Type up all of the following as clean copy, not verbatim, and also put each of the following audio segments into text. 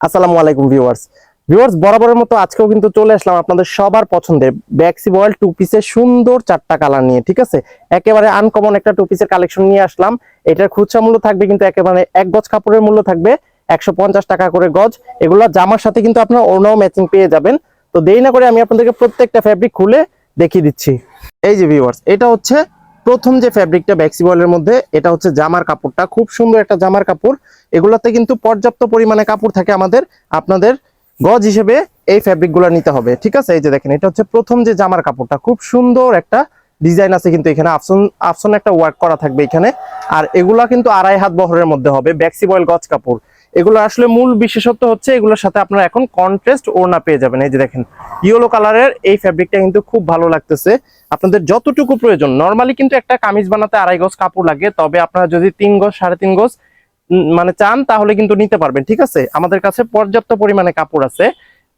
আসসালামু আলাইকুম ভিউয়ার্স বরাবরের মতো আজকেও কিন্তু চলে আসলাম আপনাদের সবার পছন্দের ব্যাক্সি বয়েল টু পিসের সুন্দর চারটা কালার নিয়ে। ঠিক আছে, একেবারে আনকমন একটা টু পিসের কালেকশন নিয়ে আসলাম। এটার খুচরা মূল্য থাকবে কিন্তু একেবারে এক গজ কাপড়ের মূল্য থাকবে 150 টাকা করে গজ। এগুলা জামার সাথে কিন্তু আপনারা ওড়নাও ম্যাচিং পেয়ে যাবেন। তো দেরি না করে আমি আপনাদেরকে প্রত্যেকটা ফ্যাব্রিক খুলে দেখিয়ে দিচ্ছি। এই যে ভিউয়ার্স, এটা হচ্ছে প্রথম যে ফ্যাব্রিকটা ব্যাক্সি বয়েলের মধ্যে, এটা হচ্ছে জামার কাপড়টা, খুব সুন্দর একটা জামার কাপড়। এগুলোতে কিন্তু পর্যাপ্ত পরিমাণে কাপড় থাকে আমাদের, আপনাদের গজ হিসেবে এই ফ্যাব্রিক গুলো নিতে হবে। ঠিক আছে, এই যে দেখেন, এটা হচ্ছে প্রথম যে জামার কাপড়টা, খুব সুন্দর একটা ডিজাইন আছে কিন্তু এখানে আফসন একটা ওয়ার্ক করা থাকবে এখানে। আর এগুলা কিন্তু 2.5 হাত বহরের মধ্যে হবে, ব্যাক্সি বয়েল গজ কাপড়। এগুলো আসলে মূল বিশেষত্ব হচ্ছে এগুলোর সাথে আপনারা এখন কন্ট্রাস্ট ওড়না পেয়ে যাবেন। এই যে দেখেন, ইয়েলো কালারের এই ফ্যাব্রিকটা কিন্তু খুব ভালো লাগতেছে। আপনাদের যতটুকু প্রয়োজন, নরমালি কিন্তু একটা কামিজ বানাতে 2.5 গজ কাপড় লাগে, তবে আপনারা যদি 3 গজ 3.5 গজ মানে চান তাহলে কিন্তু নিতে পারবেন। ঠিক আছে, আমাদের কাছে পর্যাপ্ত পরিমাণে কাপড় আছে।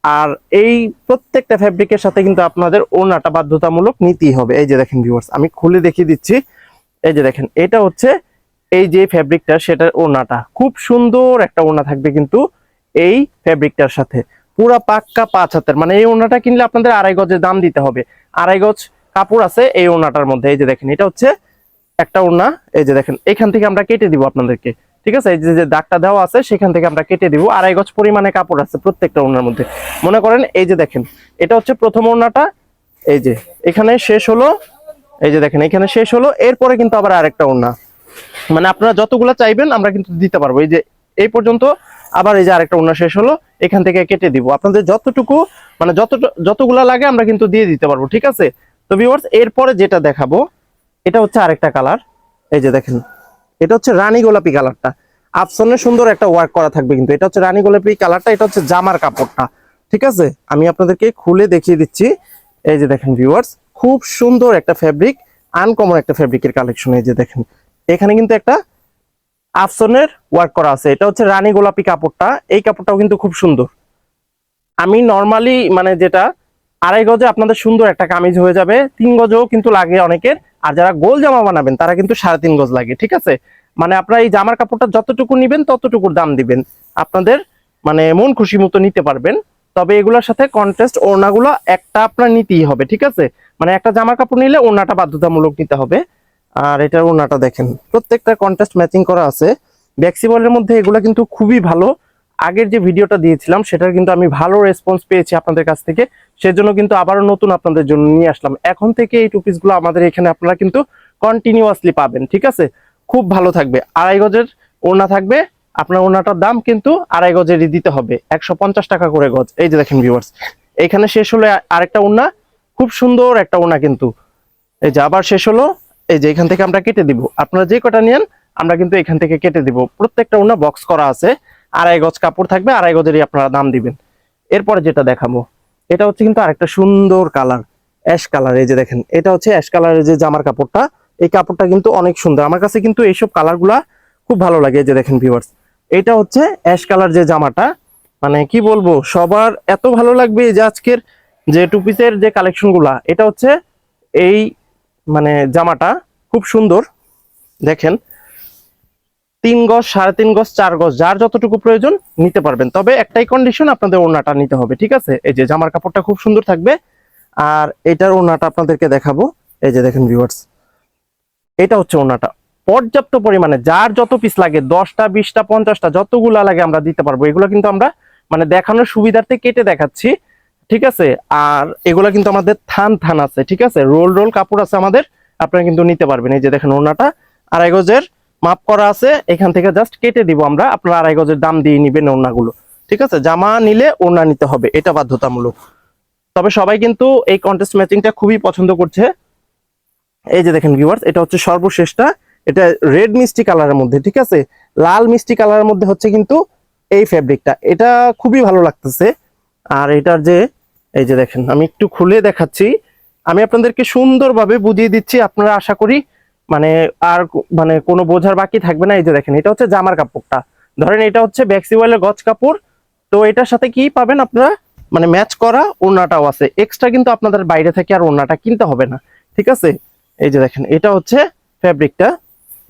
আর এই প্রত্যেকটা ফ্যাব্রিকের সাথে কিন্তু আপনাদের ওড়নাটা বাধ্যতামূলক নিতেই হবে। এই যে দেখেন ভিউয়ার্স, আমি খুলে দেখিয়ে দিচ্ছি। এই যে দেখেন, এটা হচ্ছে এই যে ফ্যাব্রিকটা, সেটার ওড়নাটা খুব সুন্দর একটা ওড়না থাকবে কিন্তু এই ফ্যাব্রিকটার সাথে, পুরা পাক্কা 5 হাতের। মানে এই ওড়নাটা কিনলে আপনাদের 2.5 গজের দাম দিতে হবে। 2.5 গজ কাপড় আছে এই ওড়নাটার মধ্যে। এই যে দেখেন, এটা হচ্ছে একটা ওড়না। এই যে দেখেন, এখান থেকে আমরা কেটে দিব আপনাদেরকে। ঠিক আছে, এই যে দাগটা দেওয়া আছে সেখান থেকে আমরা কেটে দিব। 2.5 গজ পরিমাণে কাপড় আছে প্রত্যেকটা ওড়নার মধ্যে। মনে করেন এই যে দেখেন, এটা হচ্ছে প্রথম ওড়নাটা, এই যে এখানে শেষ হলো। এই যে দেখেন, এখানে শেষ হলো, এরপরে কিন্তু আবার আরেকটা ওড়না। মানে আপনারা যতগুলা চাইবেন আমরা কিন্তু দিতে পারবো। এই যে এই পর্যন্ত, আবার এই যে আরেকটা ওড়না শেষ হলো, এখান থেকে কেটে দিব। আপনাদের যতটুকু মানে যতগুলা লাগে আমরা কিন্তু দিয়ে দিতে পারবো। ঠিক আছে, তো ভিউয়ার্স এরপরে যেটা দেখাবো, এটা হচ্ছে আরেকটা কালার। এই যে দেখেন, এটা হচ্ছে রানী গোলাপি কালারটা, আফসনের সুন্দর একটা ওয়ার্ক করা থাকবে কিন্তু। এটা হচ্ছে রানী গোলাপি কালারটা, এটা হচ্ছে জামার কাপড়টা। ঠিক আছে, আমি আপনাদেরকে খুলে দেখিয়ে দিচ্ছি। এই যে দেখেন ভিউয়ার্স, খুব সুন্দর একটা ফ্যাব্রিক, আনকমন একটা ফ্যাব্রিকের কালেকশন। এই যে দেখেন, এখানে কিন্তু একটা আফসনের ওয়ার্ক করা আছে। এটা হচ্ছে রানী গোলাপি কাপড়টা, এই কাপড়টাও কিন্তু খুব সুন্দর। আমি নর্মালি মানে যেটা 2.5 গজে আপনাদের সুন্দর একটা কামিজ হয়ে যাবে, 3 গজেও কিন্তু লাগে অনেকের। আর যারা গোল জামা বানাবেন তারা কিন্তু 3.5 গজ লাগে। ঠিক আছে, মানে আপনারা এই জামার কাপড়টা যতটুকু নিবেন ততটুকুর দাম দিবেন, আপনাদের মানে মন খুশি মতো নিতে পারবেন। তবে এগুলোর সাথে কন্ট্রাস্ট ওড়নাগুলো একটা আপনার নিতেই হবে। ঠিক আছে, মানে একটা জামার কাপড় নিলে ওড়নাটা বাধ্যতামূলক নিতে হবে। আর এটার ওড়নাটা দেখেন, প্রত্যেকটা কন্ট্রাস্ট ম্যাচিং করা আছে। ব্যাক্সি বয়েলের মধ্যে এগুলো কিন্তু খুবই ভালো। আগের যে ভিডিওটা দিয়েছিলাম সেটার কিন্তু আমি ভালো রেসপন্স পেয়েছি আপনাদের কাছ থেকে, সেজন্য কিন্তু আবারও নতুন আপনাদের জন্য নিয়ে আসলাম। এখন থেকে এই টু পিসগুলো আমাদের এখানে আপনারা কিন্তু কন্টিনিউয়াসলি পাবেন। ঠিক আছে, খুব ভালো থাকবে। 2.5 গজের ওড়না থাকবে, আপনার ওড়নাটার দাম কিন্তু 2.5 গজেরই দিতে হবে, 150 টাকা করে গজ। এই যে দেখেন ভিউয়ার্স, এখানে শেষ হলো আরেকটা ওড়না, খুব সুন্দর একটা ওড়না কিন্তু। এই যে আবার শেষ হলো, এই যে এখান থেকে আমরা কেটে দিব। আপনারা যে কটা নেন আমরা কিন্তু এখান থেকে কেটে দিব। প্রত্যেকটা ওড়না বক্স করা আছে, 2.5 গজ কাপড় থাকবে, 2.5 গজেরই আপনারা দাম দিবেন। এরপরে যেটা দেখাবো, এটা হচ্ছে কিন্তু আরেকটা সুন্দর কালার, অ্যাশ কালার। এই যে দেখেন, এটা হচ্ছে অ্যাশ কালারের যে জামার কাপড়টা, এই কাপড়টা কিন্তু অনেক সুন্দর। আমার কাছে কিন্তু এইসব কালারগুলা খুব ভালো লাগে। এই যে দেখেন ভিউয়ার্স, এটা হচ্ছে অ্যাশ কালার যে জামাটা, মানে কি বলবো, সবার এত ভালো লাগবে এই যে আজকের যে টু পিসের যে কালেকশন গুলা। এটা হচ্ছে এই মানে জামাটা খুব সুন্দর। দেখেন, 3 গজ 3.5 গজ 4 গজ যার যতটুকু প্রয়োজন নিতে পারবেন, তবে একটাই কন্ডিশন, আপনাদের ওড়নাটা নিতে হবে। ঠিক আছে, এই যে জামার কাপড়টা খুব সুন্দর থাকবে। আর এটার ওড়নাটা আপনাদেরকে দেখাবো। এই যে দেখেন ভিউয়ার্স, এটা হচ্ছে ওড়নাটা, পর্যাপ্ত পরিমাণে যার যত পিস লাগে, 10টা 20টা 50টা যতগুলা লাগে আমরা দিতে পারবো। এগুলো কিন্তু আমরা মানে দেখানোর সুবিধার্থে কেটে দেখাচ্ছি। ঠিক আছে, আর এগুলা কিন্তু আমাদের থান থান আছে। ঠিক আছে, রোল রোল কাপড় আছে আমাদের, আপনারা কিন্তু নিতে পারবেন। এই যে দেখেন, ওড়নাটা 2.5 গজের মাপ করা আছে, এখান থেকে জাস্ট কেটে দিব আমরা। আপনারা 2.5 গজের দাম দিয়ে নিবেন ওড়নাগুলো। ঠিক আছে, জামা নিলে ওড়না নিতে হবে, এটা বাধ্যতামূলক। তবে সবাই কিন্তু এই কন্ট্রাস্ট ম্যাচিংটা খুবই পছন্দ করছে। এই যে দেখেন ভিউয়ার্স, এটা হচ্ছে সর্বশেষটা, এটা রেড মিষ্টি কালারের মধ্যে। ঠিক আছে, লাল মিষ্টি কালারের মধ্যে হচ্ছে কিন্তু এই ফ্যাব্রিকটা, এটা খুবই ভালো লাগতেছে। আর এটার যে এই যে দেখেন, আমি একটু খুলে দেখাচ্ছি, আমি আপনাদেরকে সুন্দরভাবে বুঝিয়ে দিচ্ছি, আপনারা আশা করি মানে আর মানে কোনো বোঝার বাকি থাকবে না। এই যে দেখেন, এটা হচ্ছে জামার কাপড়টা, ধরেন এটা হচ্ছে ব্যাক্সি বয়েলের গজ কাপড়। তো এটার সাথে কি পাবেন আপনারা, মানে ম্যাচ করা ওড়নাটাও আছে এক্সট্রা, কিন্তু আপনাদের বাইরে থেকে আর ওড়নাটা কিনতে হবে না। ঠিক আছে, এই যে দেখেন, এটা হচ্ছে ফ্যাব্রিকটা।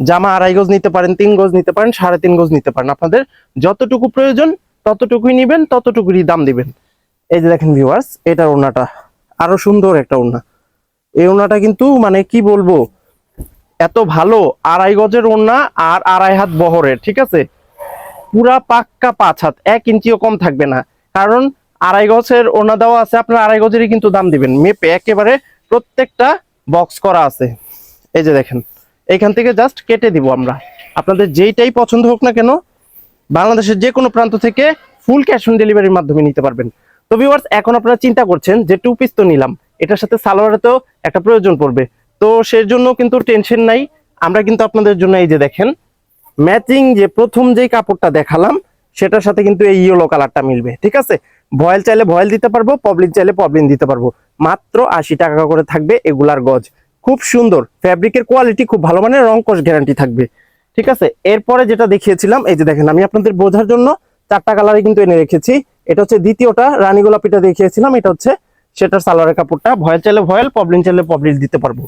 জামা 2.5 গজ নিতে পারেন, 3 গজ নিতে পারেন, 3.5 গজ নিতে পারেন, আপনাদের যতটুকু প্রয়োজন ততটুকুই নিবেন, ততটুকুই দাম দিবেন। এই যে দেখেন ভিউয়ার্স, এটার ওড়নাটা আরো সুন্দর একটা ওড়না। এই ওড়নাটা কিন্তু মানে কি বলবো, এত ভালো, 2.5 গজের ওড়না আর 2.5 হাত বহরের, ঠিক আছে, পুরা পাক্কা 5 হাত, 1 ইঞ্চিও কম থাকবে না। কারণ 2.5 গজের ওড়না দেওয়া আছে, আপনার 2.5 গজেরই কিন্তু দাম দিবেন, মেপে একেবারে প্রত্যেকটা বক্স করা আছে। এই যে দেখেন, এইখান থেকে জাস্ট কেটে দিব আমরা, আপনাদের যেইটাই পছন্দ হোক না কেন বাংলাদেশের যে কোনো প্রান্ত থেকে ফুল ক্যাশ অন ডেলিভারির মাধ্যমে নিতে পারবেন। তো ভিউয়ার্স, এখন আপনারা চিন্তা করছেন যে 2 পিস তো নিলাম, এটার সাথে সালোয়ারে তো একটা প্রয়োজন পড়বে, তো সেই জন্য কিন্তু টেনশন নাই। আমরা কিন্তু আপনাদের জন্য এই যে দেখেন ম্যাচিং যে প্রথম যেই কাপড়টা দেখালাম সেটার সাথে কিন্তু এই ইয়েলো কালারটা মিলবে, ঠিক আছে। ভয়েল চাইলে ভয়েল দিতে পারবো, পবলিন চাইলে পবলিন দিতে পারবো। মাত্র 80 টাকা করে থাকবে এগুলার গজ। খুব সুন্দর, ফ্যাব্রিকের কোয়ালিটি খুব ভালো, মানে রং কস গ্যারান্টি থাকবে, ঠিক আছে। এরপরে যেটা দেখিয়েছিলাম, এই যে দেখেন, আমি আপনাদের বোঝার জন্য 4টা কালারে কিন্তু এনে রেখেছি। এটা হচ্ছে দ্বিতীয়টা, রানী গোলাপিটা দেখিয়েছিলাম, এটা হচ্ছে সেটার সালোয়ারের কাপড়টা। ভয়েল চাইলে ভয়েল, পবলিন চাইলে পবলিন দিতে পারবো।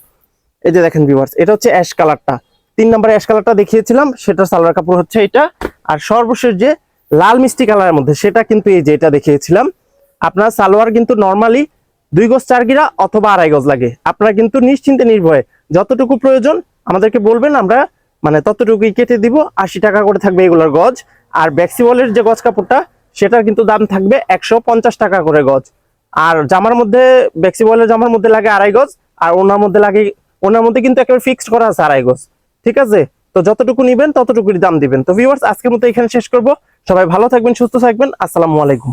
এই যে দেখেন ভিউয়ার্স, এটা হচ্ছে অ্যাশ কালারটা, 3 নম্বরে অ্যাশ কালারটা দেখিয়েছিলাম, সেটার সালোয়ার কাপড় হচ্ছে এটা। আর সর্বশেষ যে লাল মিষ্টি কালারের মধ্যে, সেটা কিন্তু এই যে এটা দেখিয়েছিলাম। আপনার সালোয়ার কিন্তু নরমালি 2 গজ 4 গিরা অথবা 2.5 গজ লাগে। আপনারা কিন্তু নিশ্চিন্তে নির্ভয়ে যতটুকু প্রয়োজন আমাদেরকে বলবেন, আমরা মানে ততটুকুই কেটে দিব। 80 টাকা করে থাকবে এগুলোর গজ। আর ব্যাক্সিবলের যে গজ কাপড়টা, সেটার কিন্তু দাম থাকবে 150 টাকা করে গজ। আর জামার মধ্যে, ব্যাক্সিবলের জামার মধ্যে লাগে 2.5 গজ, আর ওনার মধ্যে লাগে, ওনার মধ্যে কিন্তু একেবারে ফিক্সড করা আছে 2.5 গজ, ঠিক আছে। তো যতটুকু নিবেন ততটুকুই দাম দিবেন। তো ভিউয়ার্স, আজকের মতো এখানে শেষ করব। সবাই ভালো থাকবেন, সুস্থ থাকবেন, আসসালামু আলাইকুম।